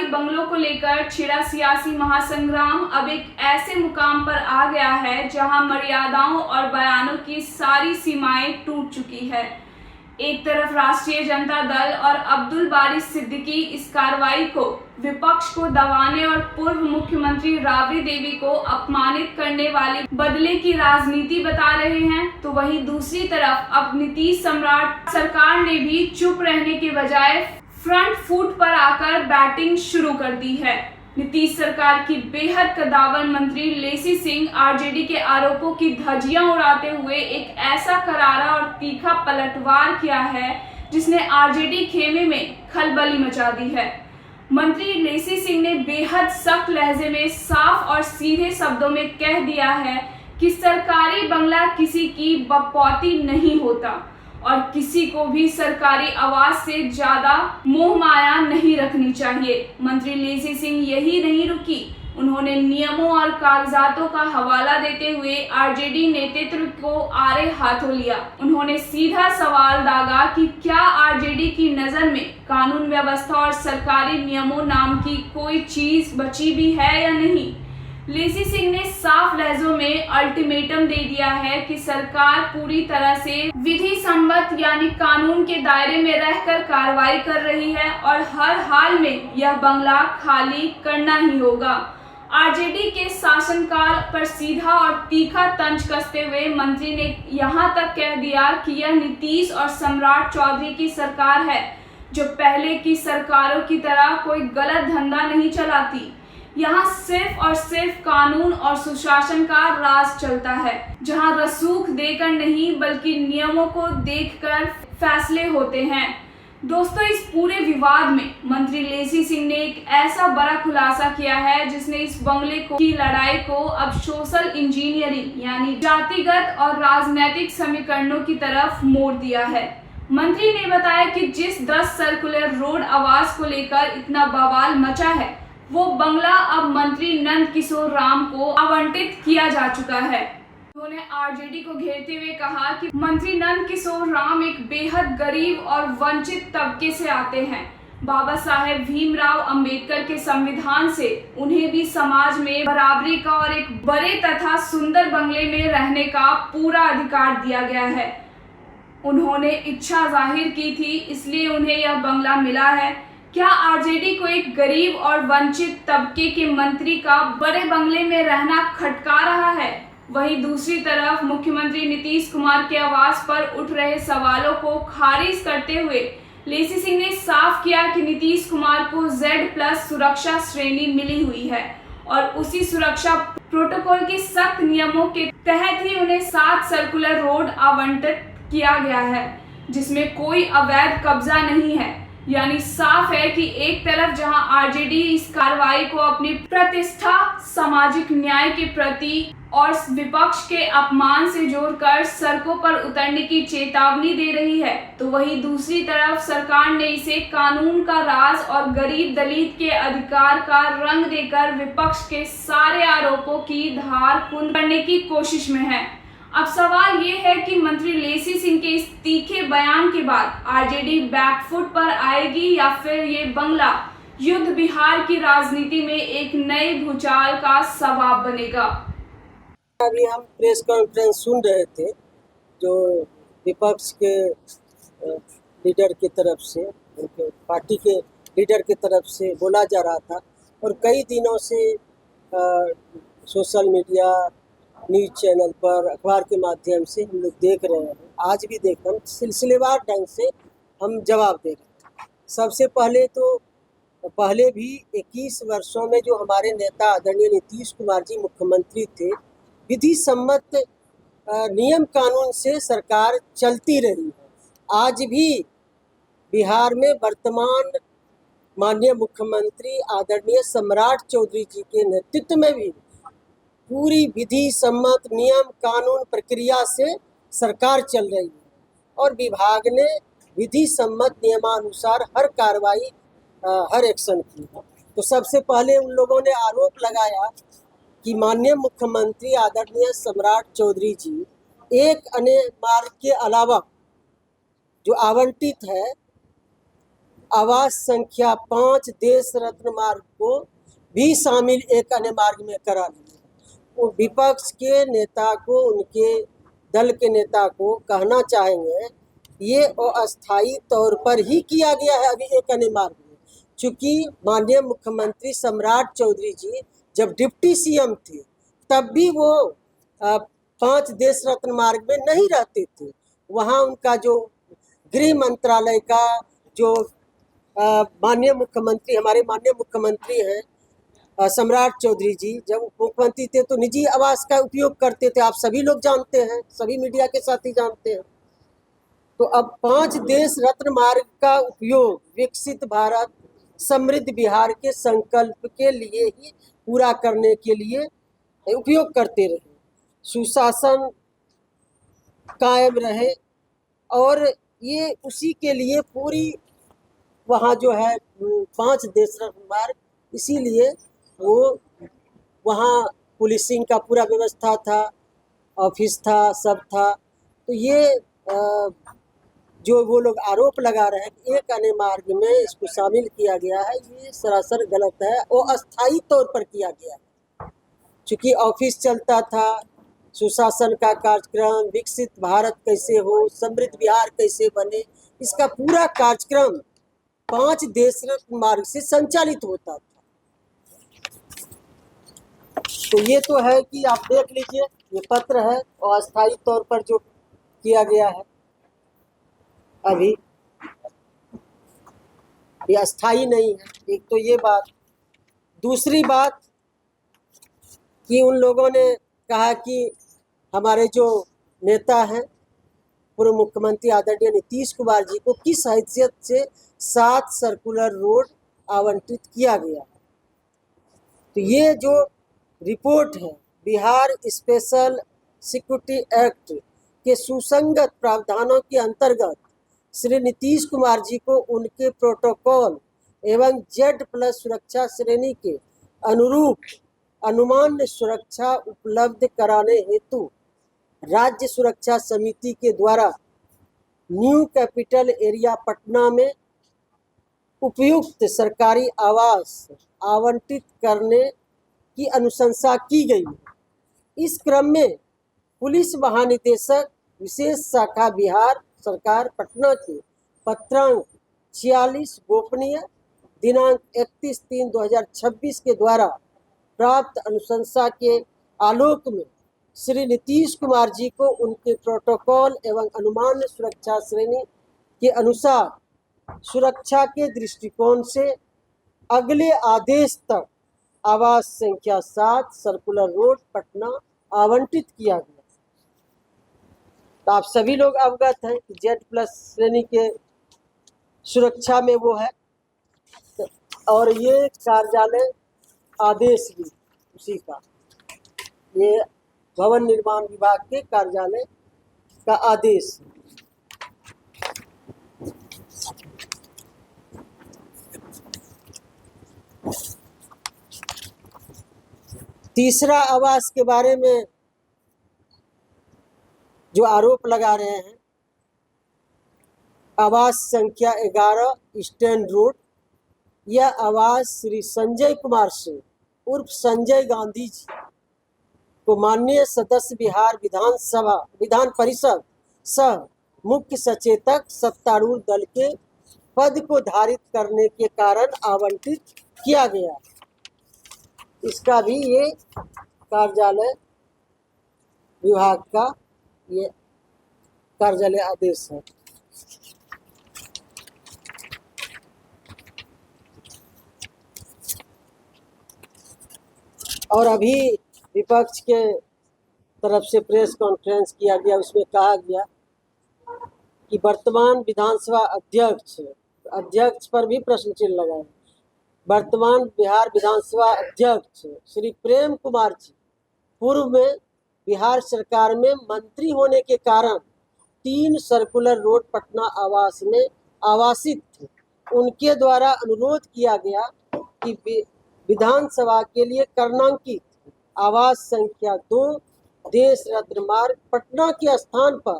सरकारी बंगलों को लेकर छिड़ा सियासी महासंग्राम अब एक ऐसे मुकाम पर आ गया है जहां मर्यादाओं और बयानों की सारी सीमाएं टूट चुकी है। एक तरफ राष्ट्रीय जनता दल और अब्दुल बारी सिद्दीकी इस कार्रवाई को विपक्ष को दबाने और पूर्व मुख्यमंत्री राबड़ी देवी को अपमानित करने वाली बदले की राजनीति बता रहे हैं, तो वहीं दूसरी तरफ अब नीतीश सम्राट सरकार ने भी चुप रहने के बजाय फ्रंट फुट पर आकर बैटिंग शुरू कर दी है। नीतीश सरकार की बेहद कद्दावर मंत्री लेसी सिंह आरजेडी के आरोपों की धज्जियां उड़ाते हुए एक ऐसा करारा और तीखा पलटवार किया है जिसने आरजेडी खेमे में खलबली मचा दी है। मंत्री लेसी सिंह ने बेहद सख्त लहजे में साफ और सीधे शब्दों में कह दिया है कि सरकारी बंगला किसी की बपौती नहीं होता और किसी को भी सरकारी आवास से ज्यादा मोह माया नहीं रखनी चाहिए। मंत्री लेसी सिंह यही नहीं रुकी, उन्होंने नियमों और कागजातों का हवाला देते हुए आरजेडी नेतृत्व को आड़े हाथों लिया। उन्होंने सीधा सवाल दागा कि क्या आरजेडी की नजर में कानून व्यवस्था और सरकारी नियमों नाम की कोई चीज बची भी है या नहीं। लेसी सिंह ने साफ लहजों में अल्टीमेटम दे दिया है कि सरकार पूरी तरह से विधि सम्मत यानी कानून के दायरे में रहकर कार्रवाई कर रही है और हर हाल में यह बंगला खाली करना ही होगा। आरजेडी के शासनकाल पर सीधा और तीखा तंज कसते हुए मंत्री ने यहां तक कह दिया कि यह नीतीश और सम्राट चौधरी की सरकार है जो पहले की सरकारों की तरह कोई गलत धंधा नहीं चलाती। यहाँ सिर्फ और सिर्फ कानून और सुशासन का राज चलता है, जहाँ रसूख देकर नहीं बल्कि नियमों को देखकर फैसले होते हैं। दोस्तों, इस पूरे विवाद में मंत्री लेसी सिंह ने एक ऐसा बड़ा खुलासा किया है जिसने इस बंगले की लड़ाई को अब सोशल इंजीनियरिंग यानी जातिगत और राजनीतिक समीकरणों की तरफ मोड़ दिया है। मंत्री ने बताया कि जिस 10 सर्कुलर रोड आवास को लेकर इतना बवाल मचा है वो बंगला अब मंत्री नंद किशोर राम को आवंटित किया जा चुका है। उन्होंने आरजेडी को घेरते हुए कहा कि मंत्री नंद किशोर राम एक बेहद गरीब और वंचित तबके से आते हैं। बाबा साहेब भीमराव अंबेडकर के संविधान से उन्हें भी समाज में बराबरी का और एक बड़े तथा सुंदर बंगले में रहने का पूरा अधिकार दिया गया है। उन्होंने इच्छा जाहिर की थी, इसलिए उन्हें यह बंगला मिला है। क्या आरजेडी को एक गरीब और वंचित तबके के मंत्री का बड़े बंगले में रहना खटका रहा है? वहीं दूसरी तरफ मुख्यमंत्री नीतीश कुमार के आवास पर उठ रहे सवालों को खारिज करते हुए लेसी सिंह ने साफ किया कि नीतीश कुमार को Z+ सुरक्षा श्रेणी मिली हुई है और उसी सुरक्षा प्रोटोकॉल के सख्त नियमों के तहत ही उन्हें 7 सर्कुलर रोड आवंटित किया गया है जिसमें कोई अवैध कब्जा नहीं है। यानी साफ है कि एक तरफ जहां आरजेडी इस कार्रवाई को अपनी प्रतिष्ठा, सामाजिक न्याय के प्रति और विपक्ष के अपमान से जोड़कर सड़कों पर उतरने की चेतावनी दे रही है, तो वहीं दूसरी तरफ सरकार ने इसे कानून का राज और गरीब दलित के अधिकार का रंग देकर विपक्ष के सारे आरोपों की धार पूर्ण करने की कोशिश में है। अब सवाल ये है कि मंत्री लेसी सिंह के इस तीखे बयान के बाद आरजेडी बैकफुट पर आएगी या फिर ये बंगला युद्ध बिहार की राजनीति में एक नए भूचाल का सबब बनेगा। अभी हम प्रेस कॉन्फ्रेंस सुन रहे थे जो विपक्ष के लीडर की तरफ से, उनके पार्टी के लीडर की तरफ से बोला जा रहा था और कई दिनों से सोशल मीडिया, न्यूज़ चैनल पर, अखबार के माध्यम से हम लोग देख रहे हैं। आज भी देख रहे हैं, सिलसिलेवार ढंग से हम जवाब दे रहे हैं। सबसे पहले तो पहले भी 21 वर्षों में जो हमारे नेता आदरणीय नीतीश कुमार जी मुख्यमंत्री थे, विधि सम्मत नियम कानून से सरकार चलती रही है। आज भी बिहार में वर्तमान माननीय मुख्यमंत्री आदरणीय सम्राट चौधरी जी के नेतृत्व में भी पूरी विधि सम्मत नियम कानून प्रक्रिया से सरकार चल रही है और विभाग ने विधि सम्मत नियमानुसार हर कार्रवाई, हर एक्शन की है। तो सबसे पहले उन लोगों ने आरोप लगाया कि माननीय मुख्यमंत्री आदरणीय सम्राट चौधरी जी एक अन्य मार्ग के अलावा जो आवंटित है आवास संख्या 5 देश रत्न मार्ग को भी शामिल एक अन्य मार्ग में करा दिया। वो विपक्ष के नेता को, उनके दल के नेता को कहना चाहेंगे ये अस्थायी तौर पर ही किया गया है अभी एक अन्य मार्ग में, चूँकि माननीय मुख्यमंत्री सम्राट चौधरी जी जब डिप्टी सीएम थे तब भी वो 5 देश रत्न मार्ग में नहीं रहते थे। वहाँ उनका जो गृह मंत्रालय का जो माननीय मुख्यमंत्री, हमारे माननीय मुख्यमंत्री हैं सम्राट चौधरी जी, जब मुख्यमंत्री थे तो निजी आवास का उपयोग करते थे। आप सभी लोग जानते हैं, सभी मीडिया के साथी जानते हैं। तो अब 5 देश रत्न मार्ग का उपयोग विकसित भारत समृद्ध बिहार के संकल्प के लिए ही पूरा करने के लिए उपयोग करते रहे, सुशासन कायम रहे, और ये उसी के लिए पूरी वहाँ जो है 5 देश रत्न मार्ग, इसीलिए वो वहाँ पुलिसिंग का पूरा व्यवस्था था, ऑफिस था, सब था। तो ये जो वो लोग आरोप लगा रहे हैं कि एक अन्य मार्ग में इसको शामिल किया गया है, ये सरासर गलत है। वो अस्थायी तौर पर किया गया है, चूँकि ऑफिस चलता था, सुशासन का कार्यक्रम, विकसित भारत कैसे हो, समृद्ध बिहार कैसे बने, इसका पूरा कार्यक्रम 5 देश रत्न मार्ग से संचालित होता था। तो ये तो है कि आप देख लीजिए, ये पत्र है और अस्थायी तौर पर जो किया गया है अभी, ये अस्थायी नहीं है। एक तो ये बात, दूसरी बात कि उन लोगों ने कहा कि हमारे जो नेता हैं पूर्व मुख्यमंत्री आदरणीय नीतीश कुमार जी को किस हैसियत से 7 सर्कुलर रोड आवंटित किया गया। तो ये जो रिपोर्ट है बिहार स्पेशल सिक्योरिटी एक्ट के सुसंगत प्रावधानों के अंतर्गत श्री नीतीश कुमार जी को उनके प्रोटोकॉल एवं Z+ सुरक्षा श्रेणी के अनुरूप अनुमान्य सुरक्षा उपलब्ध कराने हेतु राज्य सुरक्षा समिति के द्वारा न्यू कैपिटल एरिया पटना में उपयुक्त सरकारी आवास आवंटित करने की अनुशंसा की गई है। इस क्रम में पुलिस महानिदेशक विशेष शाखा बिहार सरकार पटना के पत्रांक 46 गोपनीय दिनांक 31/3/2026 के द्वारा प्राप्त अनुशंसा के आलोक में श्री नीतीश कुमार जी को उनके प्रोटोकॉल एवं अनुमान्य सुरक्षा श्रेणी के अनुसार सुरक्षा के दृष्टिकोण से अगले आदेश तक आवास संख्या 7 सर्कुलर रोड पटना आवंटित किया गया। तो आप सभी लोग अवगत हैं कि Z+ श्रेणी के सुरक्षा में वो है, और ये कार्यालय आदेश भी उसी का, ये भवन निर्माण विभाग के कार्यालय का आदेश। तीसरा आवास के बारे में जो आरोप लगा रहे हैं, आवास संख्या 11 ईस्टर्न रोड, यह आवास श्री संजय कुमार सिंह उर्फ संजय गांधी जी को माननीय सदस्य बिहार विधान परिषद सह मुख्य सचेतक सत्तारूढ़ दल के पद को धारित करने के कारण आवंटित किया गया। इसका भी ये कार्यालय विभाग का ये कार्यालय आदेश है। और अभी विपक्ष के तरफ से प्रेस कॉन्फ्रेंस किया गया, उसमें कहा गया कि वर्तमान विधानसभा अध्यक्ष पर भी प्रश्न चिन्ह लगा है। वर्तमान बिहार विधानसभा अध्यक्ष श्री प्रेम कुमार जी पूर्व में बिहार सरकार में मंत्री होने के कारण 3 सर्कुलर रोड पटना आवास में आवासित थे। उनके द्वारा अनुरोध किया गया कि विधानसभा के लिए कर्णांकित आवास संख्या 2 देश रत्न मार्ग पटना के स्थान पर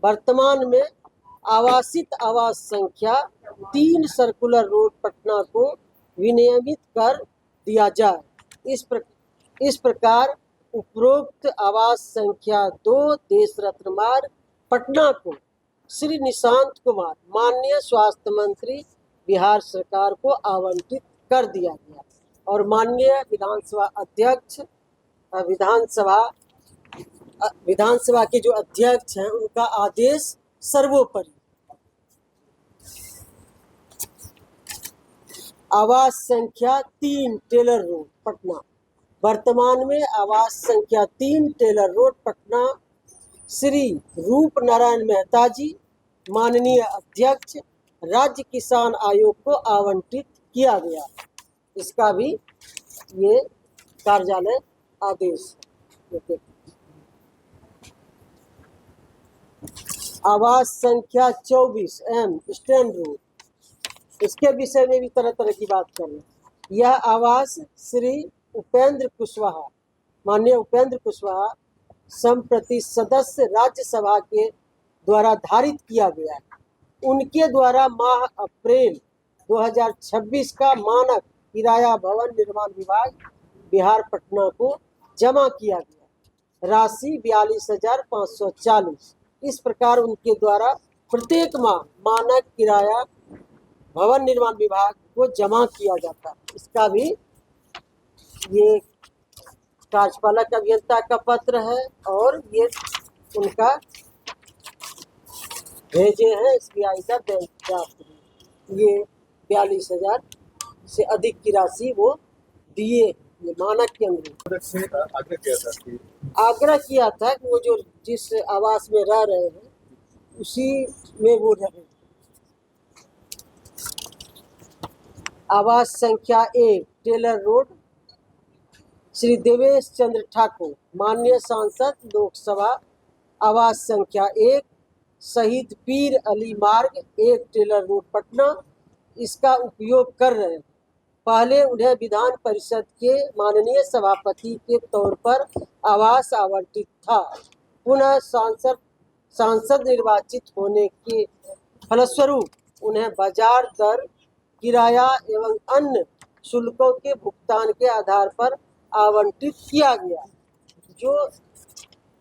वर्तमान में आवासित आवास संख्या 3 सर्कुलर रोड पटना को विनियमित कर दिया जाए। इस प्रकार उपरोक्त आवास संख्या 2 देश रत्न मार्ग पटना को श्री निशांत कुमार माननीय स्वास्थ्य मंत्री बिहार सरकार को आवंटित कर दिया गया और माननीय विधानसभा अध्यक्ष विधानसभा के जो अध्यक्ष हैं उनका आदेश सर्वोपरि। आवास संख्या 3 टेलर रोड पटना। वर्तमान में आवास संख्या 3 टेलर रोड पटना श्री रूप नारायण मेहता जी माननीय अध्यक्ष राज्य किसान आयोग को आवंटित किया गया। इसका भी ये कार्यालय आदेश। आवास संख्या 24 एम स्टैंड रोड, इसके विषय में भी तरह तरह की बात कर रहे हैं। यह आवास श्री उपेंद्र कुशवाहा माननीय उपेंद्र कुशवाहा संप्रति सदस्य राज्यसभा के द्वारा धारित किया गया है। उनके द्वारा माह अप्रैल 2026 का मानक किराया भवन निर्माण विभाग बिहार पटना को जमा किया गया। राशि 42,540। इस प्रकार उनके द्वारा प्रत्येक माह मानक किराया भवन निर्माण विभाग को जमा किया जाता है। इसका भी ये कार्यपालक अभियंता का पत्र है और ये उनका भेजे हैं SBI का बैंक ड्राफ्ट। ये 42,000 से अधिक की राशि वो दिए ये मानक के अनुरूप। आग्रह किया था कि वो जो जिस आवास में रह रहे हैं उसी में वो रहे। आवास संख्या 1 टेलर रोड श्री देवेश चंद्र ठाकुर माननीय सांसद लोकसभा। आवास संख्या 1 शहीद पीर अली मार्ग 1 टेलर रोड पटना इसका उपयोग कर रहे हैं। पहले उन्हें विधान परिषद के माननीय सभापति के तौर पर आवास आवंटित था। पुनः सांसद निर्वाचित होने के फलस्वरूप उन्हें बाजार दर किराया एवं अन्य शुल्कों के भुगतान के आधार पर आवंटित किया गया, जो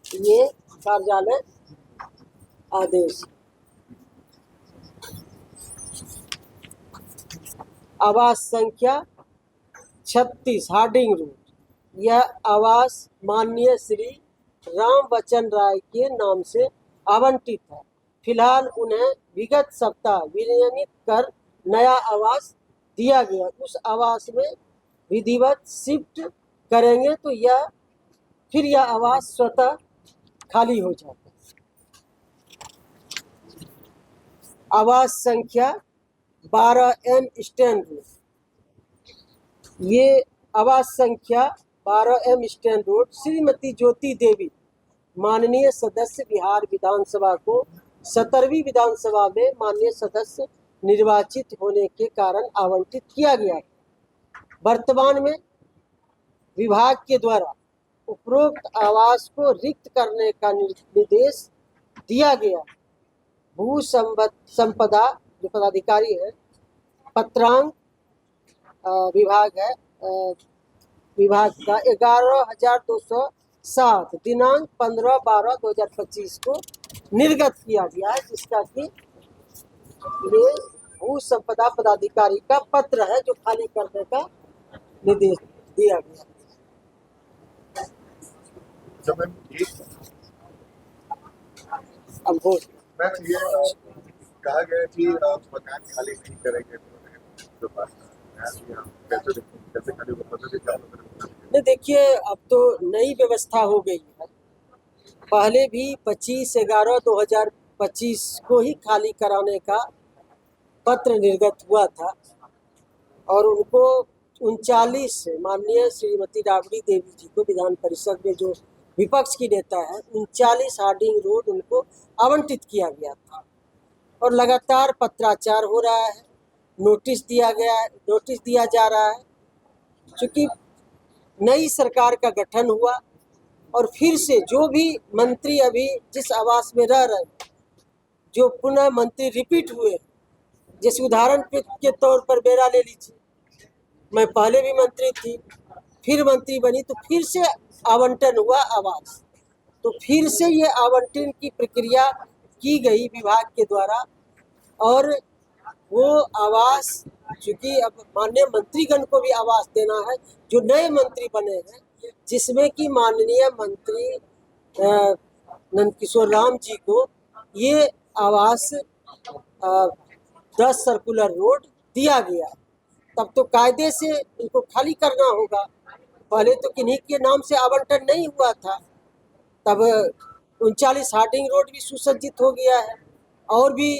ये कार्यालय आदेश। आवास संख्या 36 हार्डिंग रोड। यह आवास माननीय श्री राम बच्चन राय के नाम से आवंटित है। फिलहाल उन्हें विगत सप्ताह विनियमित कर नया आवास दिया गया। उस आवास में विधिवत शिफ्ट करेंगे तो यह आवास स्वतः खाली हो जाता है। आवास संख्या 12 एम स्टैंड रोड। ये आवास संख्या 12 M stand road Shrimati Jyoti Devi माननीय सदस्य बिहार विधानसभा को 17वीं विधानसभा में माननीय सदस्य निर्वाचित होने के कारण आवंटित किया गया है। वर्तमान में विभाग के द्वारा उपरोक्त आवास को रिक्त करने का निर्देश दिया गया। भू संपदा जो पदाधिकारी है पत्रांक विभाग है विभाग का 11,207 दिनांक 15/12/2025 को निर्गत किया गया है, जिसका कि ये भू संपदा पदाधिकारी का पत्र है जो खाली करने का निर्देश दिया गया। अब हो ये कहा गया कि मकान खाली नहीं करेंगे तो कैसे खाली नहीं, देखिए अब तो नई व्यवस्था हो गई है। पहले भी 25/11/2025 को ही खाली कराने का पत्र निर्गत हुआ था और उनको 39 माननीय श्रीमती राबड़ी देवी जी को विधान परिषद में जो विपक्ष की नेता है 39 हार्डिंग रोड उनको आवंटित किया गया था और लगातार पत्राचार हो रहा है, नोटिस दिया जा रहा है। चूँकि नई सरकार का गठन हुआ और फिर से जो भी मंत्री अभी जिस आवास में रह रहे हैं जो पुनः मंत्री रिपीट हुए, जैसे उदाहरण के तौर पर मेरा ले लीजिए, मैं पहले भी मंत्री थी, फिर मंत्री बनी तो फिर से आवंटन हुआ आवास, तो फिर से ये आवंटन की प्रक्रिया की गई विभाग के द्वारा, और वो आवास चूँकि अब माननीय मंत्रीगण को भी आवास देना है जो नए मंत्री बने हैं, जिसमें कि माननीय मंत्री नंदकिशोर राम जी को ये आवास 10 सर्कुलर रोड दिया गया। तब तो कायदे से इनको खाली करना होगा, पहले तो किन्हीं के नाम से आवंटन नहीं हुआ था। तब 39 हार्डिंग रोड भी सुसज्जित हो गया है, और भी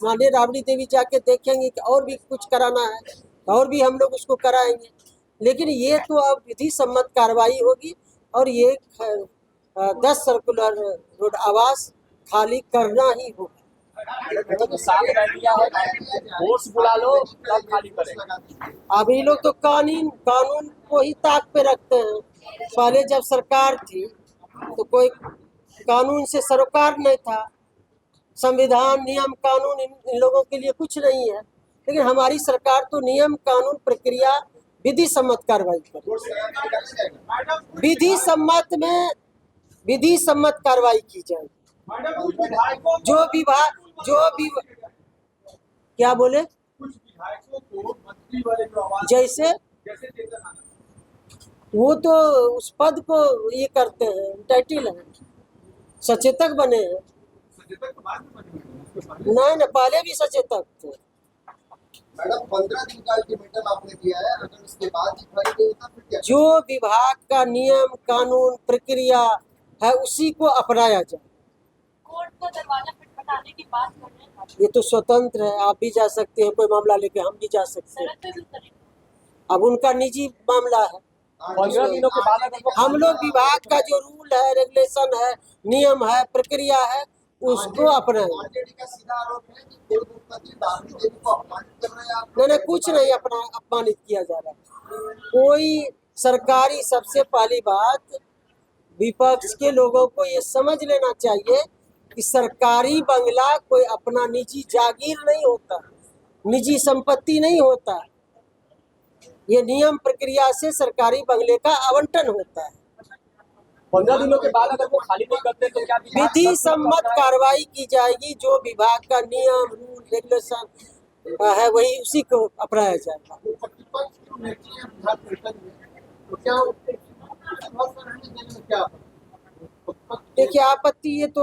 माननीय राबड़ी देवी जाके देखेंगे कि और भी कुछ कराना है, और भी हम लोग उसको कराएंगे। लेकिन ये तो अब विधि सम्मत कार्रवाई होगी, और ये 10 सर्कुलर रोड आवास खाली करना ही होगा। तो साफ कह दिया है, फोर्स बुला लो तब खाली करें। अब ये लोग तो कानून को ही ताक पे रखते हैं। पहले जब सरकार थी तो कोई कानून से सरोकार नहीं था, संविधान नियम कानून इन लोगों के लिए कुछ नहीं है। लेकिन हमारी सरकार तो नियम कानून प्रक्रिया विधि सम्मत कार्रवाई करे, विधि सम्मत कार्रवाई की जाए। जो भी क्या बोले, जैसे वो तो उस पद को ये करते हैं, टाइटल है, सचेतक बने हैं। नहीं, पहले भी सचेतक थे। मैडम 15 दिन का अल्टीमेटम आपने दिया है, अगर उसके बाद नहीं होता फिर क्या? जो विभाग का नियम कानून प्रक्रिया है उसी को अपनाया जाए। कोर्ट का दरवाजा खटखटाने की बात कर रहे हैं, ये तो स्वतंत्र है, आप भी जा सकते हैं, कोई मामला लेके हम भी जा सकते हैं। सड़क पे भी उतरेंगे। अब उनका निजी मामला है। 15 दिनों के बाद अगर वो हम लोग विभाग का जो रूल है, रेगुलेशन है, नियम है, प्रक्रिया है, उसको अपनाएं। आरजेडी का सीधा आरोप है कि पूर्व मुख्यमंत्री राबड़ी देवी को अपमानित कर रहे हैं आप। नहीं, कुछ नहीं अपमानित किया जा रहा। कोई सरकारी, सबसे पहली बात विपक्ष के लोगों को ये समझ लेना चाहिए कि सरकारी बंगला कोई अपना निजी जागीर नहीं होता, निजी संपत्ति नहीं होता। ये नियम प्रक्रिया से सरकारी बंगले का आवंटन होता है। 15 दिनों के बाद अगर वो खाली नहीं करते तो क्या विधि सम्मत कार्रवाई की जाएगी। जो विभाग का नियम रूल रेगुलेशन है वही उसी को अपनाया जाएगा। प्रतिपक्ष की नेत्री है विधान परिषद में, तो क्या क्या देखिए, आपत्ति ये तो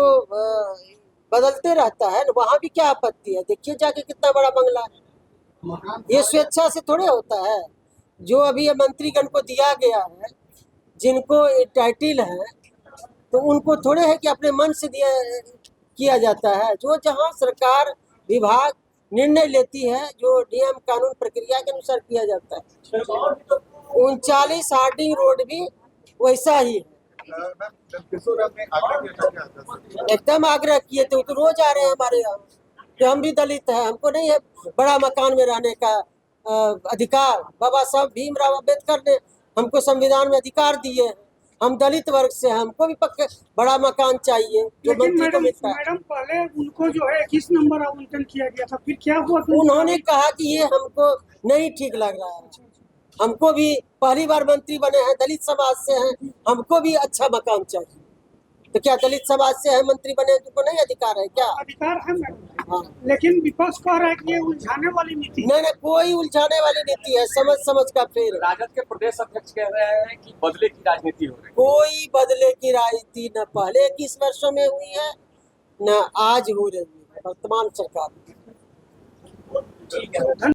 बदलते रहता है, वहाँ भी क्या आपत्ति है। देखिए जाके कितना बड़ा बंगला है, ये स्वेच्छा से थोड़े होता है। जो अभी ये मंत्रीगण को दिया गया है, जिनको टाइटल है, तो उनको थोड़े है कि अपने मन से किया जाता है। जो जहाँ सरकार विभाग निर्णय लेती है, जो नियम कानून प्रक्रिया के अनुसार किया जाता है। 39 हार्डिंग रोड भी वैसा ही है। एकदम आग्रह किए थे, वो तो रोज आ रहे हैं हमारे यहाँ कि हम भी दलित हैं, हमको नहीं है बड़ा मकान में रहने का अधिकार। बाबा साहब भीमराव अम्बेडकर ने हमको संविधान में अधिकार दिए हैं, हम दलित वर्ग से हैं, हमको भी पक्का बड़ा मकान चाहिए जो मंत्री को मिलता है। मैडम पहले उनको जो है 21 नंबर आवंटन किया गया था, फिर क्या हुआ? उन्होंने कहा कि ये हमको नहीं ठीक लग रहा है, हमको भी पहली बार मंत्री बने हैं, दलित समाज से हैं, हमको भी अच्छा मकान चाहिए। तो क्या दलित समाज से है मंत्री बने, तुमको नहीं अधिकार है क्या? अधिकार है मैडम। हाँ। लेकिन विपक्ष कह रहा है कि ये उलझाने वाली नीति। नहीं, कोई उलझाने वाली नीति है, समझ का फेर। राजद के प्रदेश अध्यक्ष कह रहे हैं कि बदले की राजनीति हो रही है। कोई बदले की राजनीति न पहले 21 वर्षों में हुई है, न आज हो रही है वर्तमान सरकार। ठीक है।